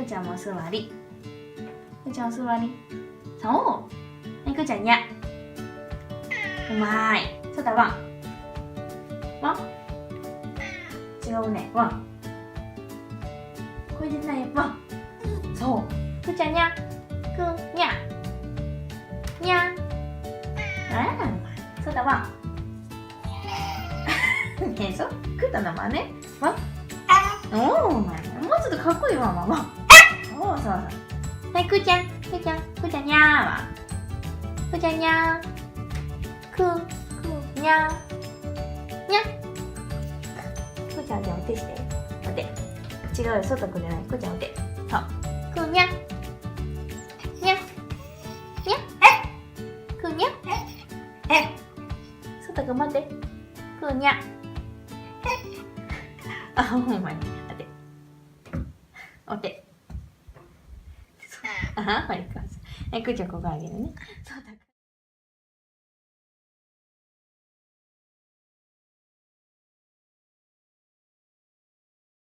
くーちゃんも座り。くーちゃんお座り。そう。はい、くーちゃんにゃ。うまい。そうだ、ワン。ワン。違うね、ワン。これでない、ワン。そう。くーちゃんにゃ。くーにゃ。にゃ。あら、そうだ、ワン。ねえ、そう、くーたんの真似。ワン。おー、もうちょっとかっこいいワンワンワン。おー、そうそう。はい、くーちゃん、くーちゃん、くーちゃんにゃーは。くーちゃんにゃー。くーにゃー。にゃ。くーちゃんじゃあお手して。お手。違うよ、外くれない。くーちゃんお手。そう。くーにゃ。にゃ。にゃ。くーにゃ。外頑張って。くーにゃ。あ、ほんまに。お手。あ、はい、くーちゃんここあげるね。そうだ。